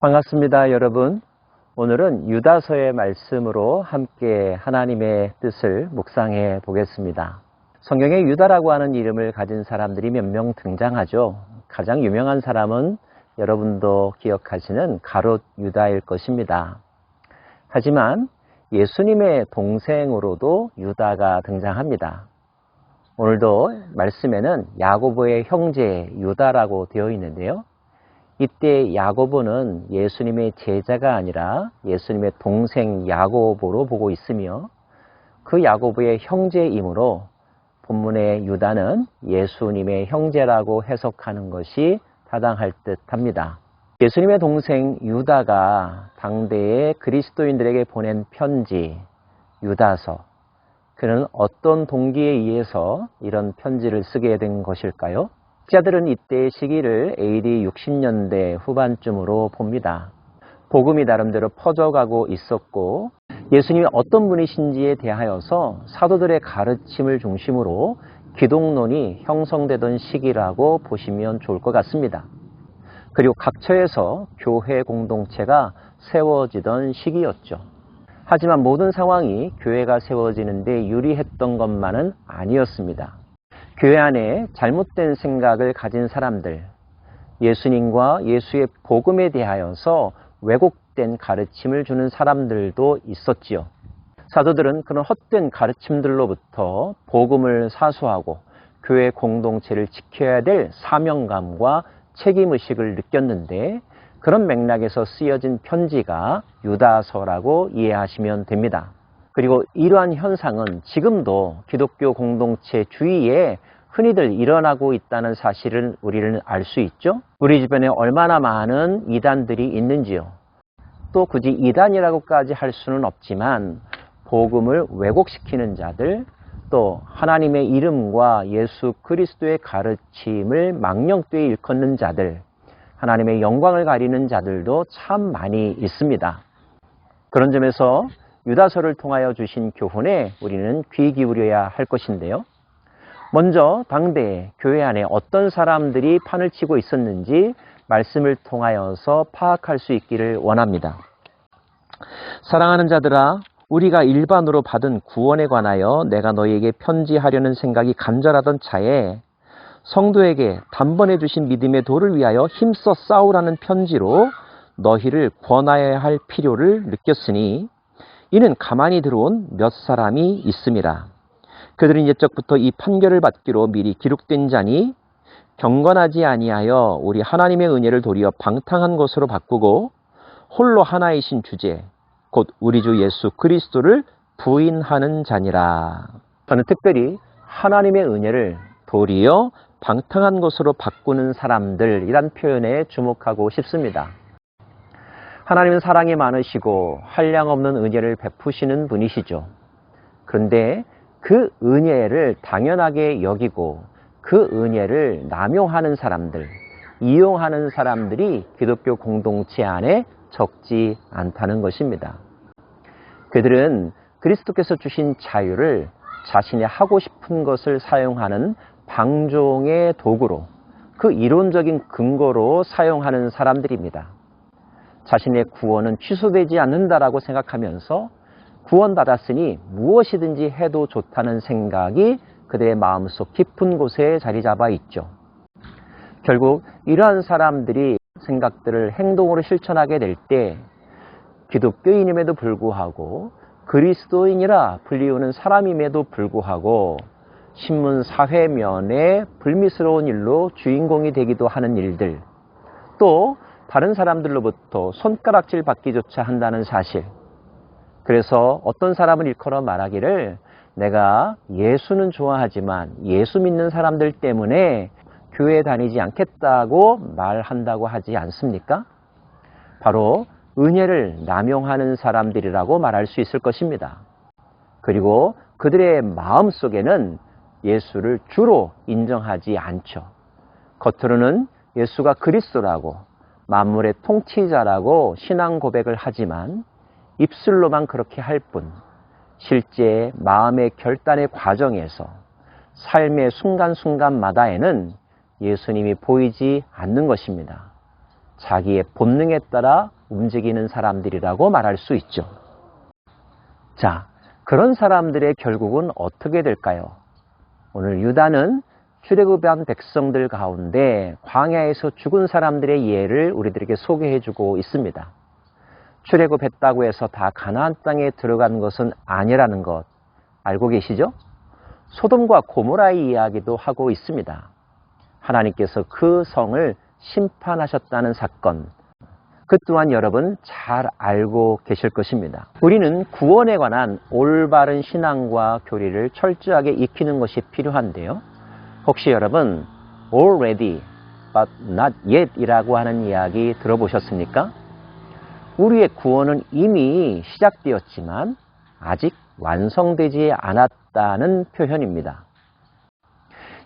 반갑습니다, 여러분. 오늘은 유다서의 말씀으로 함께 하나님의 뜻을 묵상해 보겠습니다. 성경에 유다라고 하는 이름을 가진 사람들이 몇 명 등장하죠. 가장 유명한 사람은 여러분도 기억하시는 가롯 유다일 것입니다. 하지만 예수님의 동생으로도 유다가 등장합니다. 오늘도 말씀에는 야고보의 형제 유다라고 되어 있는데요. 이때 야고보는 예수님의 제자가 아니라 예수님의 동생 야고보로 보고 있으며 그 야고보의 형제이므로 본문의 유다는 예수님의 형제라고 해석하는 것이 타당할 듯합니다. 예수님의 동생 유다가 당대의 그리스도인들에게 보낸 편지 유다서, 그는 어떤 동기에 의해서 이런 편지를 쓰게 된 것일까요? 학자들은 이때의 시기를 AD 60년대 후반쯤으로 봅니다. 복음이 나름대로 퍼져가고 있었고 예수님이 어떤 분이신지에 대하여서 사도들의 가르침을 중심으로 기독론이 형성되던 시기라고 보시면 좋을 것 같습니다. 그리고 각처에서 교회 공동체가 세워지던 시기였죠. 하지만 모든 상황이 교회가 세워지는데 유리했던 것만은 아니었습니다. 교회 안에 잘못된 생각을 가진 사람들, 예수님과 예수의 복음에 대하여서 왜곡된 가르침을 주는 사람들도 있었지요. 사도들은 그런 헛된 가르침들로부터 복음을 사수하고 교회 공동체를 지켜야 될 사명감과 책임의식을 느꼈는데 그런 맥락에서 쓰여진 편지가 유다서라고 이해하시면 됩니다. 그리고 이러한 현상은 지금도 기독교 공동체 주위에 흔히들 일어나고 있다는 사실을 우리는 알 수 있죠. 우리 주변에 얼마나 많은 이단들이 있는지요. 또 굳이 이단이라고까지 할 수는 없지만 복음을 왜곡시키는 자들, 또 하나님의 이름과 예수 그리스도의 가르침을 망령되이 일컫는 자들, 하나님의 영광을 가리는 자들도 참 많이 있습니다. 그런 점에서 유다서를 통하여 주신 교훈에 우리는 귀 기울여야 할 것인데요. 먼저 당대 교회 안에 어떤 사람들이 판을 치고 있었는지 말씀을 통하여서 파악할 수 있기를 원합니다. 사랑하는 자들아, 우리가 일반으로 받은 구원에 관하여 내가 너희에게 편지하려는 생각이 간절하던 차에 성도에게 단번에 주신 믿음의 도를 위하여 힘써 싸우라는 편지로 너희를 권하여야 할 필요를 느꼈으니 이는 가만히 들어온 몇 사람이 있음이라. 그들은 옛적부터 이 판결을 받기로 미리 기록된 자니 경건하지 아니하여 우리 하나님의 은혜를 도리어 방탕한 것으로 바꾸고 홀로 하나이신 주제 곧 우리 주 예수 그리스도를 부인하는 자니라. 저는 특별히 하나님의 은혜를 도리어 방탕한 것으로 바꾸는 사람들이란 표현에 주목하고 싶습니다. 하나님은 사랑이 많으시고 한량없는 은혜를 베푸시는 분이시죠. 그런데 그 은혜를 당연하게 여기고 그 은혜를 남용하는 사람들, 이용하는 사람들이 기독교 공동체 안에 적지 않다는 것입니다. 그들은 그리스도께서 주신 자유를 자신이 하고 싶은 것을 사용하는 방종의 도구로, 그 이론적인 근거로 사용하는 사람들입니다. 자신의 구원은 취소되지 않는다라고 생각하면서 구원받았으니 무엇이든지 해도 좋다는 생각이 그들의 마음속 깊은 곳에 자리 잡아 있죠. 결국 이러한 사람들이 생각들을 행동으로 실천하게 될 때 기독교인임에도 불구하고 그리스도인이라 불리우는 사람임에도 불구하고 신문 사회면에 불미스러운 일로 주인공이 되기도 하는 일들, 또 다른 사람들로부터 손가락질 받기조차 한다는 사실. 그래서 어떤 사람은 일컬어 말하기를 내가 예수는 좋아하지만 예수 믿는 사람들 때문에 교회 다니지 않겠다고 말한다고 하지 않습니까? 바로 은혜를 남용하는 사람들이라고 말할 수 있을 것입니다. 그리고 그들의 마음속에는 예수를 주로 인정하지 않죠. 겉으로는 예수가 그리스도라고 만물의 통치자라고 신앙 고백을 하지만 입술로만 그렇게 할 뿐 실제 마음의 결단의 과정에서 삶의 순간순간마다에는 예수님이 보이지 않는 것입니다. 자기의 본능에 따라 움직이는 사람들이라고 말할 수 있죠. 자, 그런 사람들의 결국은 어떻게 될까요? 오늘 유다는 출애굽한 백성들 가운데 광야에서 죽은 사람들의 예를 우리들에게 소개해주고 있습니다. 출애굽했다고 해서 다 가나안 땅에 들어간 것은 아니라는 것 알고 계시죠? 소돔과 고모라의 이야기도 하고 있습니다. 하나님께서 그 성을 심판하셨다는 사건, 그 또한 여러분 잘 알고 계실 것입니다. 우리는 구원에 관한 올바른 신앙과 교리를 철저하게 익히는 것이 필요한데요. 혹시 여러분 already but not yet 이라고 하는 이야기 들어보셨습니까? 우리의 구원은 이미 시작되었지만 아직 완성되지 않았다는 표현입니다.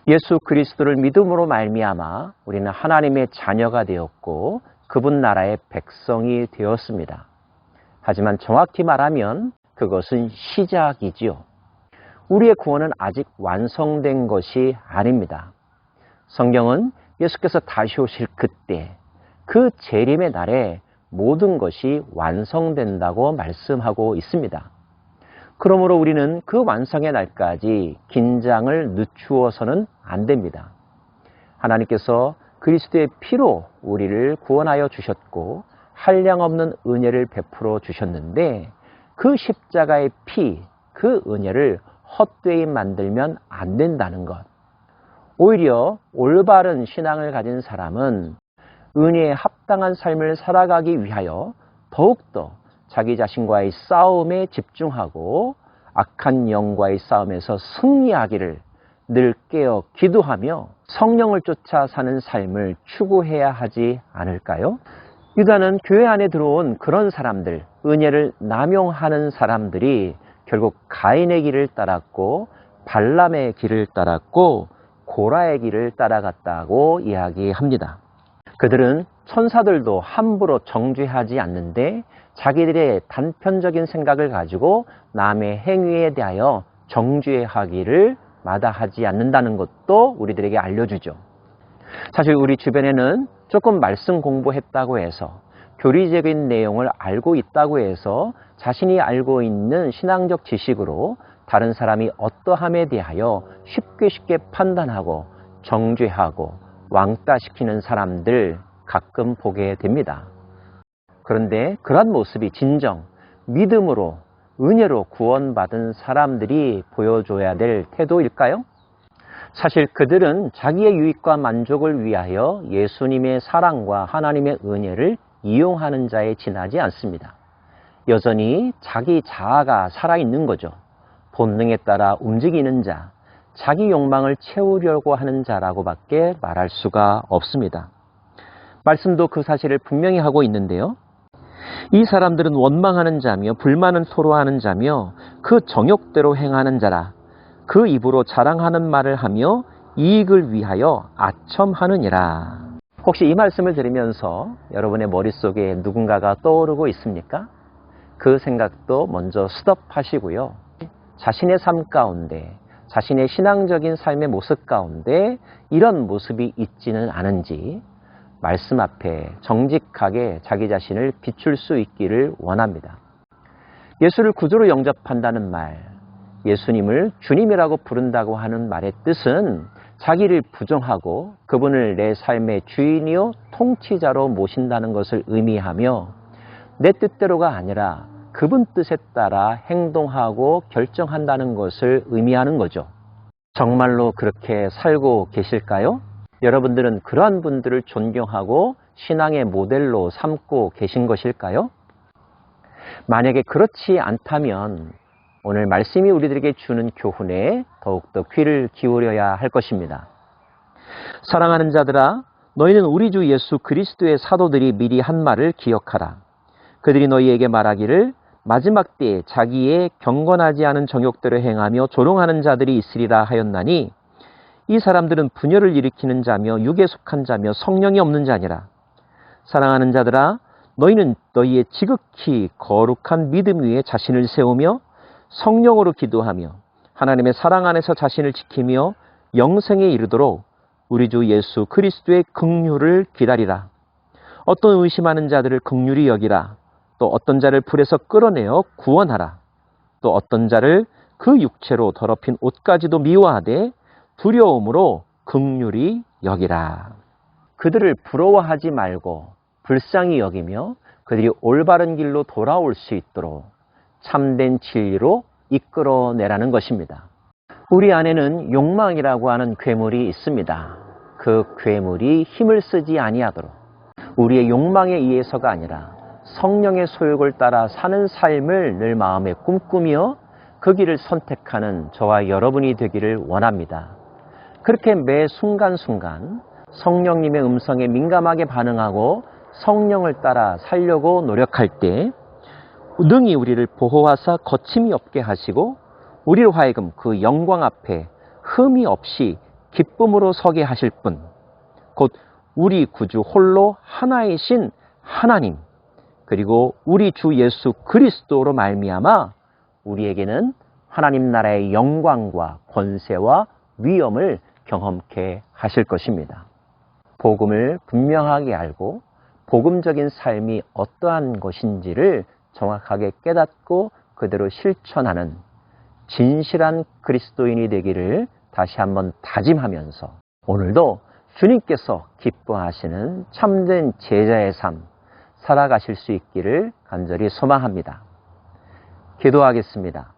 예수 그리스도를 믿음으로 말미암아 우리는 하나님의 자녀가 되었고 그분 나라의 백성이 되었습니다. 하지만 정확히 말하면 그것은 시작이지요. 우리의 구원은 아직 완성된 것이 아닙니다. 성경은 예수께서 다시 오실 그때, 그 재림의 날에 모든 것이 완성된다고 말씀하고 있습니다. 그러므로 우리는 그 완성의 날까지 긴장을 늦추어서는 안 됩니다. 하나님께서 그리스도의 피로 우리를 구원하여 주셨고 한량없는 은혜를 베풀어 주셨는데 그 십자가의 피, 그 은혜를 헛되이 만들면 안 된다는 것. 오히려 올바른 신앙을 가진 사람은 은혜에 합당한 삶을 살아가기 위하여 더욱더 자기 자신과의 싸움에 집중하고 악한 영과의 싸움에서 승리하기를 늘 깨어 기도하며 성령을 쫓아 사는 삶을 추구해야 하지 않을까요? 유다는 교회 안에 들어온 그런 사람들, 은혜를 남용하는 사람들이 결국 가인의 길을 따랐고 발람의 길을 따랐고 고라의 길을 따라갔다고 이야기합니다. 그들은 천사들도 함부로 정죄하지 않는데 자기들의 단편적인 생각을 가지고 남의 행위에 대하여 정죄하기를 마다하지 않는다는 것도 우리들에게 알려주죠. 사실 우리 주변에는 조금 말씀 공부했다고 해서 교리적인 내용을 알고 있다고 해서 자신이 알고 있는 신앙적 지식으로 다른 사람이 어떠함에 대하여 쉽게 판단하고 정죄하고 왕따시키는 사람들 가끔 보게 됩니다. 그런데 그러한 모습이 진정 믿음으로 은혜로 구원받은 사람들이 보여줘야 될 태도일까요? 사실 그들은 자기의 유익과 만족을 위하여 예수님의 사랑과 하나님의 은혜를 이용하는 자에 지나지 않습니다. 여전히 자기 자아가 살아있는 거죠. 본능에 따라 움직이는 자, 자기 욕망을 채우려고 하는 자라고밖에 말할 수가 없습니다. 말씀도 그 사실을 분명히 하고 있는데요. 이 사람들은 원망하는 자며 불만은 토로하는 자며 그 정욕대로 행하는 자라. 그 입으로 자랑하는 말을 하며 이익을 위하여 아첨하느니라. 혹시 이 말씀을 들으면서 여러분의 머릿속에 누군가가 떠오르고 있습니까? 그 생각도 먼저 스톱하시고요. 자신의 삶 가운데, 자신의 신앙적인 삶의 모습 가운데 이런 모습이 있지는 않은지 말씀 앞에 정직하게 자기 자신을 비출 수 있기를 원합니다. 예수를 구주로 영접한다는 말, 예수님을 주님이라고 부른다고 하는 말의 뜻은 자기를 부정하고 그분을 내 삶의 주인이요 통치자로 모신다는 것을 의미하며 내 뜻대로가 아니라 그분 뜻에 따라 행동하고 결정한다는 것을 의미하는 거죠. 정말로 그렇게 살고 계실까요? 여러분들은 그러한 분들을 존경하고 신앙의 모델로 삼고 계신 것일까요? 만약에 그렇지 않다면 오늘 말씀이 우리들에게 주는 교훈에 더욱더 귀를 기울여야 할 것입니다. 사랑하는 자들아, 너희는 우리 주 예수 그리스도의 사도들이 미리 한 말을 기억하라. 그들이 너희에게 말하기를 마지막 때에 자기의 경건하지 않은 정욕대로 행하며 조롱하는 자들이 있으리라 하였나니 이 사람들은 분열을 일으키는 자며 육에 속한 자며 성령이 없는 자니라. 사랑하는 자들아, 너희는 너희의 지극히 거룩한 믿음 위에 자신을 세우며 성령으로 기도하며 하나님의 사랑 안에서 자신을 지키며 영생에 이르도록 우리 주 예수 그리스도의 긍휼을 기다리라. 어떤 의심하는 자들을 긍휼히 여기라. 또 어떤 자를 불에서 끌어내어 구원하라. 또 어떤 자를 그 육체로 더럽힌 옷까지도 미워하되 두려움으로 긍휼히 여기라. 그들을 부러워하지 말고 불쌍히 여기며 그들이 올바른 길로 돌아올 수 있도록 참된 진리로 이끌어내라는 것입니다. 우리 안에는 욕망이라고 하는 괴물이 있습니다. 그 괴물이 힘을 쓰지 아니하도록 우리의 욕망에 의해서가 아니라 성령의 소욕을 따라 사는 삶을 늘 마음에 꿈꾸며 그 길을 선택하는 저와 여러분이 되기를 원합니다. 그렇게 매 순간순간 성령님의 음성에 민감하게 반응하고 성령을 따라 살려고 노력할 때 능히 우리를 보호하사 거침이 없게 하시고 우리로 하여금 그 영광 앞에 흠이 없이 기쁨으로 서게 하실 분, 곧 우리 구주 홀로 하나이신 하나님, 그리고 우리 주 예수 그리스도로 말미암아 우리에게는 하나님 나라의 영광과 권세와 위엄을 경험케 하실 것입니다. 복음을 분명하게 알고 복음적인 삶이 어떠한 것인지를 정확하게 깨닫고 그대로 실천하는 진실한 그리스도인이 되기를 다시 한번 다짐하면서 오늘도 주님께서 기뻐하시는 참된 제자의 삶 살아가실 수 있기를 간절히 소망합니다. 기도하겠습니다.